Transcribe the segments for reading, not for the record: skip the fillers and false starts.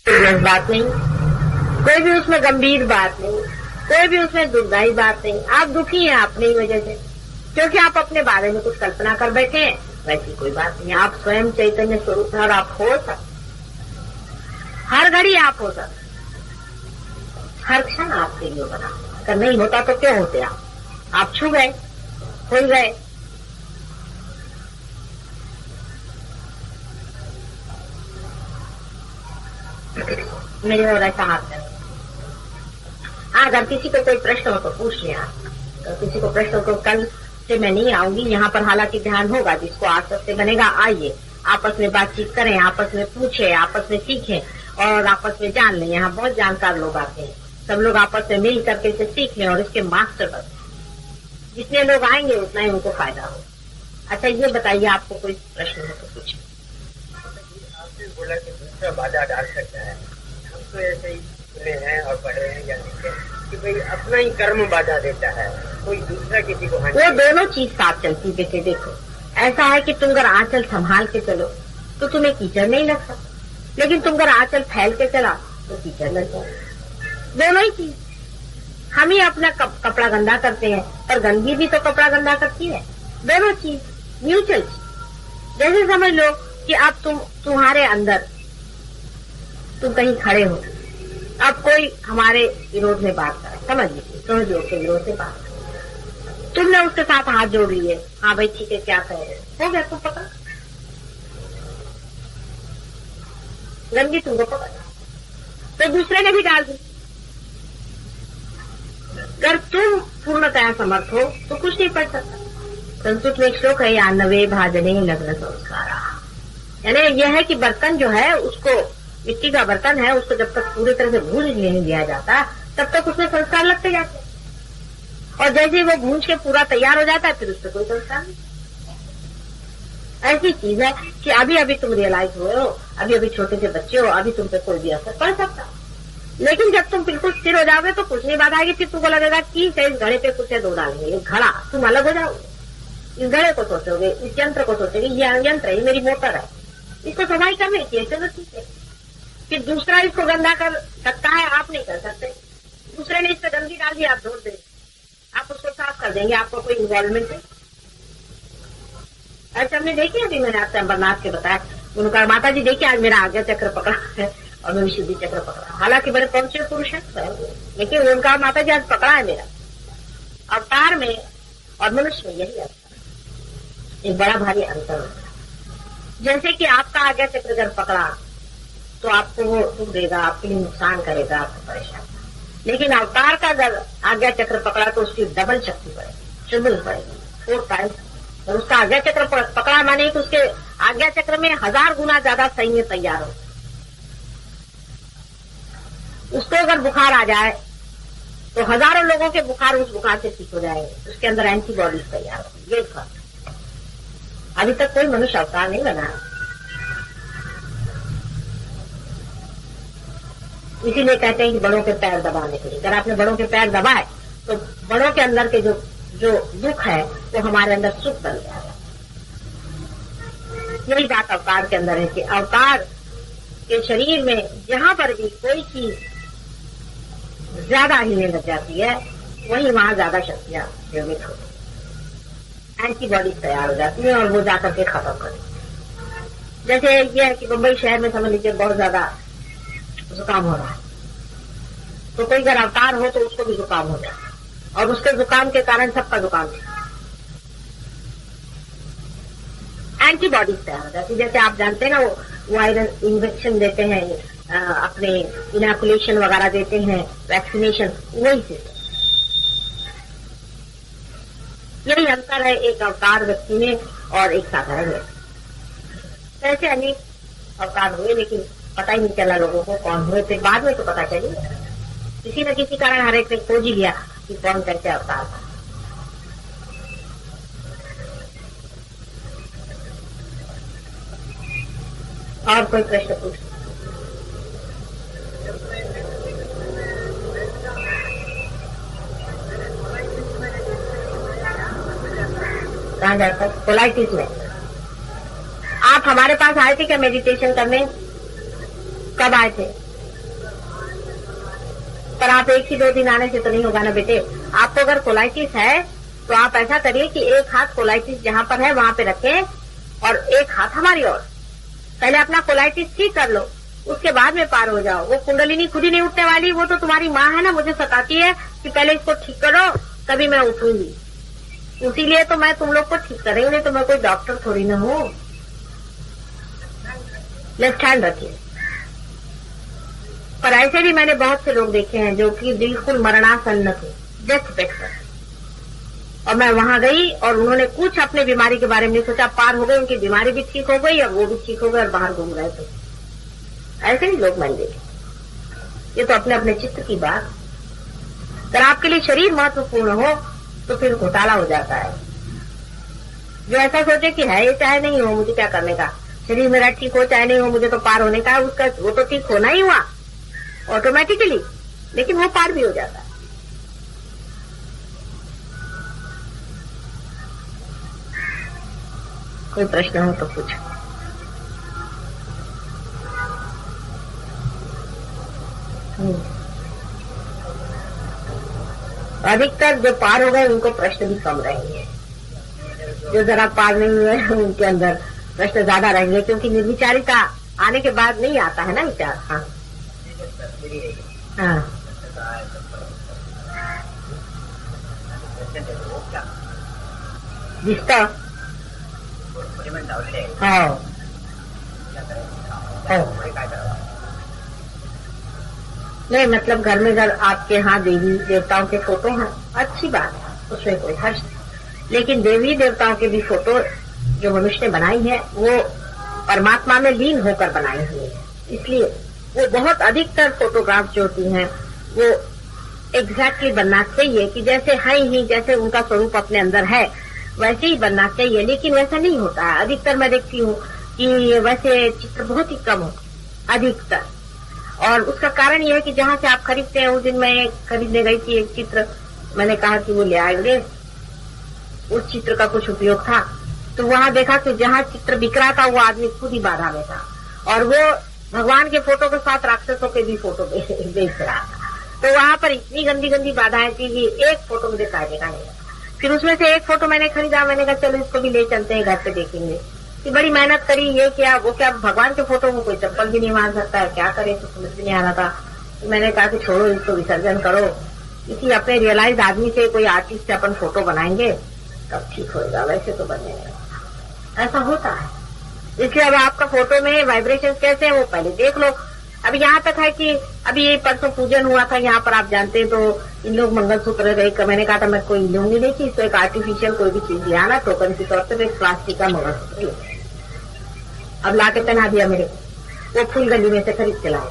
Serious बात नहीं, कोई भी उसमें गंभीर बात नहीं, कोई भी उसमें दुखदायी बात नहीं। आप दुखी हैं अपनी ही वजह से, क्योंकि आप अपने बारे में कुछ कल्पना कर बैठे हैं। वैसी कोई बात नहीं, आप स्वयं चैतन्य स्वरूप हैं और आप हो सकते, हर घड़ी आप हो सकते, हर क्षण आपके लिए बना। अगर नहीं होता तो क्यों होते आप छू गए, हो गए। मेरे और ऐसा हाथ है। अगर किसी को कोई प्रश्न हो तो पूछ लिया, तो किसी को प्रश्न को कल से मैं नहीं आऊंगी यहाँ पर, हालांकि ध्यान होगा, जिसको आसपास से बनेगा आइए, आपस में बातचीत करें, आपस में पूछे, आपस में सीखें और आपस में जान लें। यहाँ बहुत जानकार लोग आते हैं, सब लोग आपस में मिल करके इसे सीख लें और इसके मास्टर बने। जितने लोग आएंगे उतना ही उनको फायदा हो। अच्छा ये बताइए, आपको कोई प्रश्न हो तो पूछे। आपने बोला कि दूसरा बाधा डाल सकता है, हम तो ऐसे ही सुने हैं और पढ़े हैं या लिखे कि भाई अपना ही कर्म बाधा देता है, कोई दूसरा किसी को हानि। वो दोनों चीज साथ चलती बेटे। देखो ऐसा है कि तुम अगर आंचल संभाल के चलो तो तुम्हें कीचड़ नहीं लगता, लेकिन तुम अगर आंचल फैल के चला तो कीचड़ लग जाए। दोनों ही चीज, हम ही अपना कपड़ा गंदा करते हैं और गंदगी भी तो कपड़ा गंदा करती है। दोनों चीज म्यूचुअल चीज। जैसे समझ लो कि अब तुम्हारे अंदर तुम कहीं खड़े हो, अब कोई हमारे विरोध में बात करे, समझ लीजिए समझ लो के विरोध से बात करे, तुमने उसके साथ हाथ जोड़ लिए, हाँ भाई ठीक है क्या कह रहे हो गया, तुम पकड़ गंदगी तुमको पकड़, तो दूसरे ने भी डाल दी। अगर तुम पूर्णतया समर्थ हो तो कुछ नहीं पड़ सकता। संस्कृत में एक श्लोक है, यान्नवे भाजने लग्न संस्कारा, यानी यह है कि बर्तन जो है उसको, मिट्टी का बर्तन है, उसको जब तक पूरी तरह से भूंज नहीं दिया जाता तब तक उसमें संस्कार लगते जाते, और जैसे वो भूंज के पूरा तैयार हो जाता है फिर उससे कोई संस्कार नहीं। ऐसी चीज है कि अभी अभी तुम रियलाइज हुए हो, अभी अभी छोटे से बच्चे हो, अभी तुम पे कोई भी असर पड़ सकता, लेकिन जब तुम बिल्कुल स्थिर हो जाओगे तो कुछ नहीं बात आएगी। फिर तुमको लगेगा कि इस घड़े पे कुछ दो डालेंगे, ये घड़ा, तुम अलग हो जाओगे। इस घड़े को सोचोगे, इस यंत्र को सोचोगे, ये यंत्र है, मेरी मोटर है, इसको सफाई करनी चाहिए, चलो ठीक है। फिर दूसरा इसको गंदा कर सकता है, आप नहीं कर सकते। दूसरे ने इस पे गंदगी डाल दी, आप धो देंगे, आप उसको साफ कर देंगे, आपको कोई इन्वॉल्वमेंट है। ऐसे हमने देखी, अभी मैंने आपसे अमरनाथ के बताया, उन्होंने कहा माता जी देखिए आज मेरा आज्ञा चक्र पकड़ा है और मैं विशुद्धि चक्र पकड़ा, हालांकि बड़े पहुंचे पुरुष है, लेकिन उनका माता जी आज पकड़ा है मेरा। अवतार में और मनुष्य में यही अंतर, एक बड़ा भारी अंतर होता है। जैसे कि आपका आज्ञा चक्र अगर पकड़ा तो आपको वो दुख देगा, आपके लिए नुकसान करेगा, आपको परेशान, लेकिन अवतार का अगर आज्ञा चक्र पकड़ा तो उसकी डबल शक्ति पड़ेगी, ट्रिपल पड़ेगी, 4 टाइम्स। और उसका आज्ञा चक्र पकड़ा माने कि उसके आज्ञा चक्र में 1000 गुना ज्यादा सैन्य तैयार हो। उसको अगर बुखार आ जाए तो हजारों लोगों के बुखार उस बुखार से ठीक हो जाएंगे, उसके अंदर एंटीबॉडीज तैयार होगी। ये फर्क, अभी तक कोई मनुष्य अवतार नहीं बना है। इसीलिए कहते हैं कि बड़ों के पैर दबाने के लिए, अगर आपने बड़ों के पैर दबाए तो बड़ों के अंदर के जो दुख है वो हमारे अंदर सुख बन जाएगा। यही बात अवतार के अंदर है कि अवतार के शरीर में जहां पर भी कोई चीज ज्यादा हिलने लग जाती है वहीं वहां ज्यादा शक्तियां निर्मित होती है, एंटीबॉडीज तैयार हो जाती है और वो जाकर के खत्म करती। जैसे ये है कि मुंबई शहर में समझ लीजिए बहुत ज्यादा जुकाम हो रहा है, तो कोई अगर अवतार हो तो उसको भी जुकाम हो जाए और उसके जुकाम के कारण सबका जुकाम एंटीबॉडीज तैयार हो जाती है। जैसे आप जानते हैं ना वो वायरल इंजेक्शन देते हैं, अपने इनोकुलेशन वगैरह देते हैं, वैक्सीनेशन, वही सिस्टम। यही अंतर है एक अवतार व्यक्ति में और एक साधारण व्यक्ति। ऐसे अनेक अवतार हुए लेकिन पता ही नहीं चला लोगों को कौन हुए, फिर बाद में तो पता चली, किसी न किसी कारण हर एक ने खोज ही लिया कि कौन कैसे अवतार था। और कोई प्रश्न पूछ, कहाँ जाता है? कोलाइटिस में आप हमारे पास आए थे क्या मेडिटेशन करने? कब आए थे? पर आप एक ही 2 दिन आने से तो नहीं होगा ना बेटे। आपको अगर कोलाइटिस है तो आप ऐसा करिए कि एक हाथ कोलाइटिस जहाँ पर है वहाँ पे रखें और एक हाथ हमारी ओर। पहले अपना कोलाइटिस ठीक कर लो, उसके बाद में पार हो जाओ। वो कुंडलिनी खुद ही नहीं उठने वाली, वो तो तुम्हारी माँ है ना, मुझे सताती है कि पहले इसको ठीक करो तभी मैं उठूंगी। इसीलिए तो मैं तुम लोग को ठीक कर रही हूँ, नहीं तो मैं कोई डॉक्टर थोड़ी ना हूँ। लेफ्ट हैंड रखिए। पर ऐसे भी मैंने बहुत से लोग देखे हैं जो कि बिल्कुल मरणासन्न थे, डेथ बेड पर, और मैं वहां गई और उन्होंने कुछ अपने बीमारी के बारे में नहीं सोचा, पार हो गई, उनकी बीमारी भी ठीक हो गई और वो भी ठीक हो गए और बाहर घूम रहे थे। ऐसे ही लोग मैंने देखे। ये तो अपने अपने चित्र की बात। अगर आपके लिए शरीर महत्वपूर्ण हो तो फिर घोटाला हो जाता है। जो ऐसा सोचे कि है ये चाहे नहीं हो, मुझे क्या करने का, शरीर मेरा ठीक हो चाहे नहीं हो, मुझे तो पार होने का है, उसका वो तो ठीक होना ही हुआ ऑटोमेटिकली, लेकिन वो पार भी हो जाता है। कोई प्रश्न हो तो पूछो। अधिकतर जो पार हो गए उनको प्रश्न भी कम रहेंगे, जो जरा पार नहीं हुए उनके अंदर प्रश्न ज्यादा रहेंगे, क्योंकि निर्विचारिता आने के बाद नहीं आता है ना विचार। हाँ हाँ जिसका हाँ नहीं, मतलब घर में अगर आपके यहाँ देवी देवताओं के फोटो हैं, अच्छी बात है, उसमें कोई हर्ष नहीं। लेकिन देवी देवताओं के भी फोटो जो मनुष्य ने बनाई है वो परमात्मा में लीन होकर बनाई हुई है, इसलिए वो बहुत अधिकतर फोटोग्राफ जो होती हैं वो एग्जैक्टली बनना चाहिए कि जैसे है ही, जैसे उनका स्वरूप अपने अंदर है वैसे ही बनना चाहिए। लेकिन वैसा नहीं होता है। अधिकतर मैं देखती हूँ कि वैसे चित्र बहुत ही कम हो, अधिकतर। और उसका कारण यह है कि जहाँ से आप खरीदते हैं, उस दिन मैं खरीदने गई थी एक चित्र, मैंने कहा कि वो ले आएंगे, उस चित्र का कुछ उपयोग था, तो वहाँ देखा कि जहाँ चित्र बिक रहा था वो आदमी खुद ही बाधा में था और वो भगवान के फोटो के साथ राक्षसों के भी फोटो बेच रहा था। तो वहाँ पर इतनी गंदी गंदी बाधाएं थी कि एक फोटो मुझे काटने का नहीं। फिर उसमें से एक फोटो मैंने खरीदा, मैंने कहा चलो इसको भी ले चलते हैं, घर पे देखेंगे। कि बड़ी मेहनत करी, ये क्या वो क्या, भगवान के फोटो को कोई चप्पल भी नहीं मार सकता है, क्या करे, तो समझ भी नहीं आ रहा था। तो मैंने कहा कि छोड़ो इसको, विसर्जन करो, इसी अपने रियलाइज आदमी से, कोई आर्टिस्ट से अपन फोटो बनाएंगे तब ठीक होगा, वैसे तो बनेगा। ऐसा होता है। इसलिए अब आपका फोटो में वाइब्रेशन कैसे है वो पहले देख लो। अब यहाँ तक है कि अभी ये परसों पूजन हुआ था यहाँ पर, आप जानते हैं, तो इन लोग मंगलसूत्र गए, मैंने कहा था मैं कोई लूंगी नहीं थी, तो एक आर्टिफिशियल कोई भी चीज लिया ना टोकन के तौर पर, एक प्लास्टिक का मंगलसूत्र अब ला के पहना दिया मेरे, वो फूल गली में से खरीद के लाए।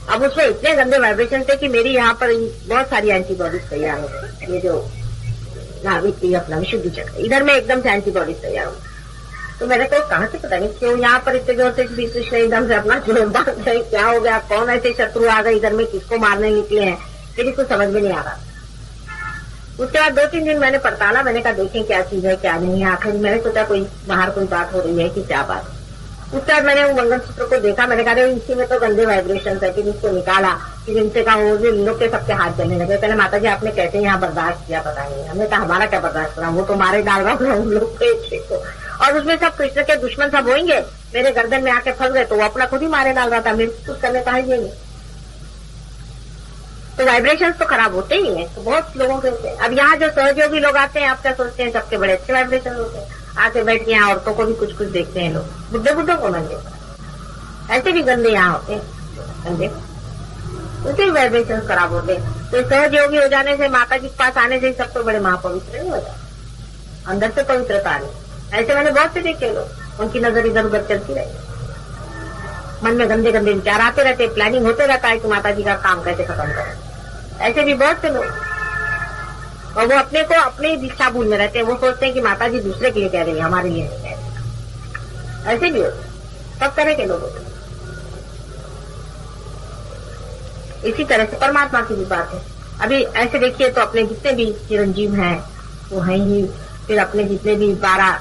अब उसमें इतने गंदे वाइब्रेशन थे कि मेरी यहाँ पर बहुत सारी एंटीबॉडीज तैयार हो गई। ये जो नाभिक अपना विशुद्धि चक्र, इधर में एकदम से एंटीबॉडीज तैयार हो। तो मैंने कहा कहाँ से, पता नहीं क्यों यहाँ पर इतने जोर से श्री कृष्ण एकदम से अपना जोर बांध गए, क्या हो गया, कौन ऐसे शत्रु आ गए इधर में, किसको मारने निकले हैं, फिर इसको समझ में नहीं आ रहा। उसके बाद 2-3 दिन मैंने पड़ताला, मैंने कहा देखें क्या चीज है क्या नहीं है। आखिर मैंने सोचा कोई बाहर कोई बात हो रही है कि क्या बात। उसके बाद मैंने वो मंगलसूत्र को देखा, मैंने कहा इसी में तो गंदे वाइब्रेशन है, फिर इसको निकाला, फिर इनसे कहा वो लोग के सबके हाथ जलने लगे। पहले माता जी आपने कैसे यहाँ बर्दाश्त किया पता नहीं। हमने कहा हमारा क्या बर्दाश्त करा, वो तो मारे डाल रहा हूँ उन लोग को, और उसमें सब कृष्ण के दुश्मन सब होंगे, मेरे गर्दन में आके फंस गए, तो वो अपना खुद ही मारे डाल रहा था, मेरे कुछ करने का ही नहीं। तो वाइब्रेशंस तो खराब होते ही हैं, तो बहुत लोगों के होते हैं। अब यहाँ जो सहयोगी लोग आते हैं, आप क्या सोचते हैं सबके बड़े अच्छे वाइब्रेशन होते हैं, आके बैठ के यहाँ औरतों को भी कुछ कुछ देखते हैं लोग, बुड्ढे बुड्ढों को मैं देखता, ऐसे भी गंदे यहाँ होते हैं, गंदे उनके वाइब्रेशन खराब होते हैं। तो सहयोगी हो जाने से, माता जी के पास आने से सब तो बड़े महापवित्र नहीं हो जाते, अंदर से पवित्रता नहीं। ऐसे मैंने बहुत से देखे लोग, उनकी नजर इधर उधर चलती रहती, मन में गंदे गंदे विचार आते रहते, प्लानिंग होते रहता है कि माता जी का काम कैसे खत्म करें। ऐसे भी बहुत से लोग, और वो अपने को अपने दीक्षा भूल में रहते हैं, वो सोचते हैं कि माता जी दूसरे के लिए कह रही है, हमारे लिए नहीं कह रही। ऐसे भी होते, सब तरह के लोग होते। इसी तरह से परमात्मा की भी बात है। अभी ऐसे देखिए तो अपने जितने भी चिरंजीव हैं वो हैं ही, फिर अपने जितने भी 12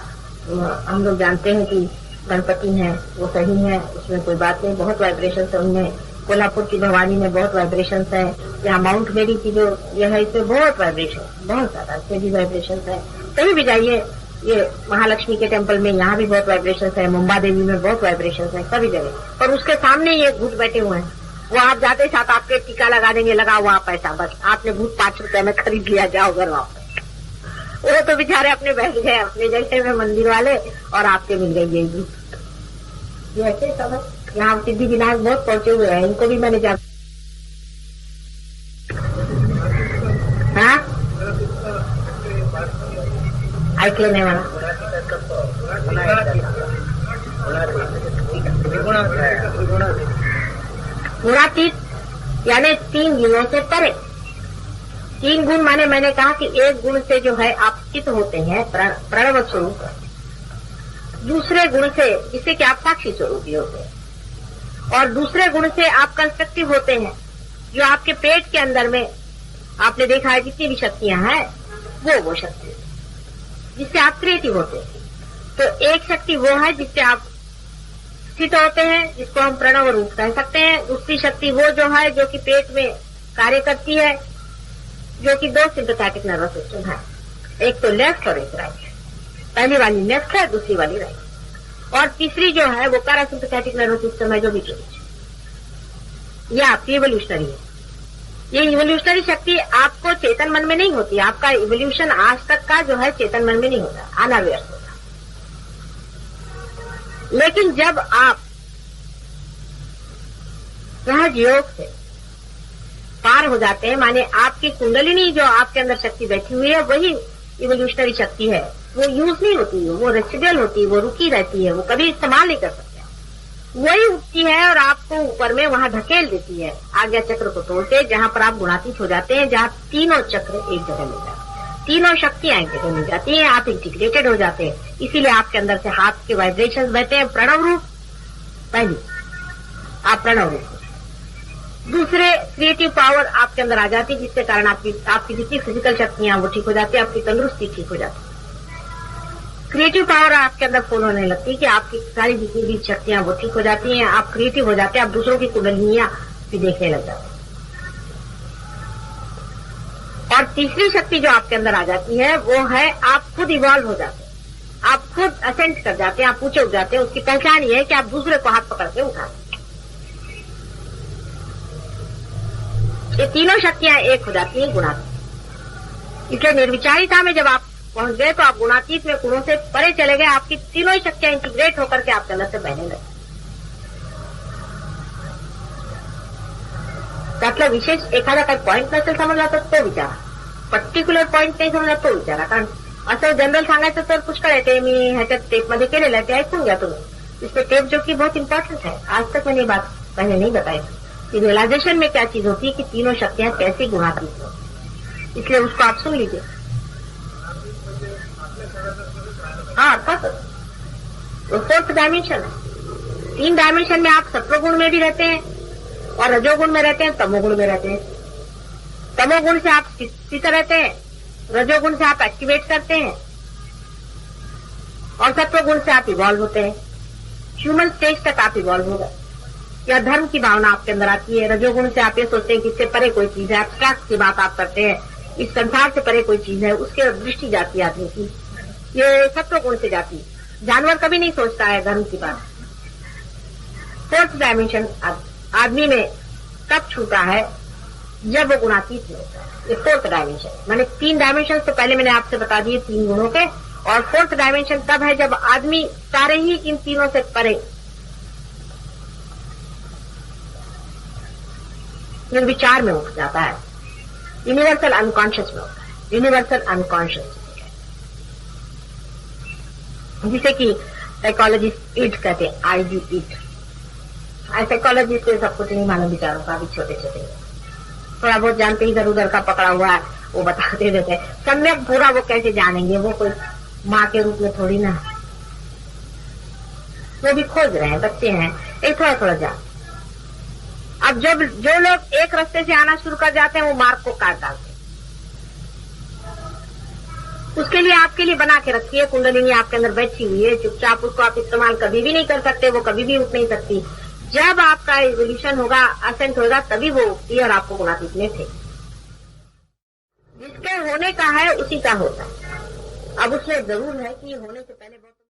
हम लोग जानते हैं कि गणपति हैं, वो सही है, उसमें कोई बात नहीं, बहुत वाइब्रेशन है उनमें। कोल्हापुर की भवानी में बहुत वाइब्रेशन है, यहाँ माउंट मेरी की जो यह है, इसमें बहुत वाइब्रेशन, बहुत ज्यादा स्टेडी वाइब्रेशन है। कहीं भी जाइए, ये महालक्ष्मी के टेम्पल में यहाँ भी बहुत वाइब्रेशन है, मुंबा देवी में बहुत वाइब्रेशन है, सभी जगह। और उसके सामने ये भूत बैठे हुए हैं, वो आप जाते साथ आपके टीका लगा देंगे, लगा हुआ पैसा, बस आपने भूत 5 रुपए में खरीद लिया, जाओ घर वापस। वो तो बेचारे अपने बैठ गए अपने जगह में मंदिर वाले, और आपके मिल गई ये भूत। ये ऐसे सब है। यहाँ सिद्धि विनायक बहुत पहुंचे हुए हैं, इनको भी मैंने जा ऐकलं नाही मला। गुणातीत यानी 3 गुणों से परे। 3 गुण माने मैंने कहा कि एक गुण से जो है आप चित होते हैं प्रणव स्वरूप, दूसरे गुण से जिससे कि आप साक्षी स्वरूप होते हैं, और दूसरे गुण से आप कंस्ट्रक्टिव होते हैं, जो आपके पेट के अंदर में आपने देखा है जितनी भी शक्तियां हैं वो शक्ति जिससे आप क्रिएटिव होते हैं। तो एक शक्ति वो है जिससे आप स्थित होते हैं, जिसको हम प्रणव रूप कह सकते हैं। दूसरी शक्ति वो जो है जो कि पेट में कार्य करती है, जो कि 2 सिंपैथेटिक नर्वस सिस्टम है, एक तो लेफ्ट और एक राइट। पहली वाली लेफ्ट है, दूसरी वाली राइट, और तीसरी जो है वो पैरासिम्पैथेटिक नर्वस सिस्टम है जो बीचों बीच। ये आपकी इवोल्यूशनरी है। ये इवोल्यूशनरी शक्ति आपको चेतन मन में नहीं होती, आपका इवोल्यूशन आज तक का जो है चेतन मन में नहीं होता, अनअवेयर होता। लेकिन जब आप सहज योग से पार हो जाते हैं, माने आपकी कुंडलिनी जो आपके अंदर शक्ति बैठी हुई है वही इवोल्यूशनरी शक्ति है, वो यूज नहीं होती है, वो रेसिडुअल होती है, वो रुकी रहती है, वो कभी इस्तेमाल नहीं कर सकते। वही उठती है और आपको ऊपर में वहां धकेल देती है, आज्ञा चक्र को तोड़ते, जहां पर आप गुणातीत हो जाते हैं, जहां तीनों चक्र एक जगह मिल जाते हैं, तीनों शक्तियां एक जगह मिल जाती हैं, आप इंटीग्रेटेड हो जाते हैं। इसीलिए आपके अंदर से हाथ के वाइब्रेशन बहते हैं प्रणव रूप। पहली आप प्रणव रूप, दूसरे क्रिएटिव पावर आपके अंदर आ जाती है, जिसके कारण आपकी जितनी फिजिकल शक्तियां वो ठीक हो जाती है, आपकी तंदुरुस्ती ठीक हो जाती है। क्रिएटिव पावर आपके अंदर फुल होने लगती है कि आपकी सारी जितनी भी शक्तियां वो ठीक हो जाती हैं, आप क्रिएटिव हो जाते हैं, आप दूसरों की कुंडलिनियां भी देखने लग जाते हैं। और तीसरी शक्ति जो आपके अंदर आ जाती है वो है आप खुद इवॉल्व हो जाते हैं, आप खुद असेंट कर जाते हैं, आप ऊंचे उठ जाते हैं। उसकी पहचान ये है कि आप दूसरे को हाथ पकड़ के उठाते हैं। ये तीनों शक्तियां एक हो जाती हैं गुणातीत। इसलिए निर्विचारिता में जब आप पहुंच गए तो आप गुणातीत में गुणों से परे चले गए, आपकी तीनों ही शक्तियां इंटीग्रेट होकर के आपके अंदर से बहने लगे। त्यातला विशेष एखादा काही पॉईंट नसेल समजला तर तो विचारा, पर्टिक्युलर पॉईंट नाही समजला तो विचारा, कारण असं जनरल सांगायचं तर पुष्कळ आहे, ते मी ह्याच्यात टेपमध्ये केलेलं आहे, ते ऐकून घ्या तुम्ही। इसमें टेप जो कि बहुत इंपॉर्टेंट है, आज तक मैंने बात पहले नहीं बताई कि रियलाइजेशन में क्या चीज होती है कि तीनों शक्तियां कैसे गुणातीत हो, इसलिए उसको आप सुन लीजिए। हाँ, अर्थात वो 4th डायमेंशन है। 3 डायमेंशन में आप सत्वगुण में भी रहते हैं और रजोगुण में रहते हैं, तमोगुण में रहते हैं। तमोगुण से आप स्थित रहते हैं, रजोगुण से आप एक्टिवेट करते हैं, और सत्वगुण से आप इवॉल्व होते हैं। ह्यूमन स्टेज तक आप इवॉल्व हो गए, या धर्म की भावना आपके अंदर आती है। रजोगुण से आप ये सोचते हैं कि इससे परे कोई चीज है, एब्स्ट्रैक्ट की बात आप करते हैं, इस संसार से परे कोई चीज है, उसके दृष्टि जाती है आदमी की। ये सत्वगुण से जाती है, जानवर कभी नहीं सोचता है धर्म की बात। 4th डायमेंशन आदमी में कब छूटा है, जब वो गुणातीत में होता है। ये 4th डायमेंशन, मैंने 3 डायमेंशन तो पहले मैंने आपसे बता दिए 3 गुणों के, और 4th डायमेंशन तब है जब आदमी सारे ही इन तीनों से परे निर्विचार में उठ जाता है, यूनिवर्सल अनकॉन्शियस में होता है, यूनिवर्सल अनकॉन्शियस, जिसे कि साइकोलॉजिस्ट इट कहते हैं, आईडी इट। साइकोलॉजिस्ट को सब कुछ नहीं मालूम विचारों का, भी छोटे छोटे थोड़ा बहुत जानते, इधर उधर का पकड़ा हुआ है वो बताते रहते हैं, सम्यक पूरा वो कैसे जानेंगे, वो कोई माँ के रूप में थोड़ी ना, वो भी खोज रहे हैं, बच्चे हैं, एक थोड़ा थोड़ा जान। अब जब जो लोग एक रास्ते से आना शुरू कर जाते हैं वो मार्ग को काट डालते हैं। उसके लिए आपके लिए बना के रखी है कुंडलिनी, आपके अंदर बैठी हुई है, चुपचाप उसको आप इस्तेमाल कभी भी नहीं कर सकते, वो कभी भी उठ नहीं सकती। जब आपका इवोल्यूशन होगा, असेंट होगा, तभी वो उठती है और आपको गुणातीत में थे। जिसके होने का है उसी का होता है। अब उसमें जरूर है कि होने से पहले बहुत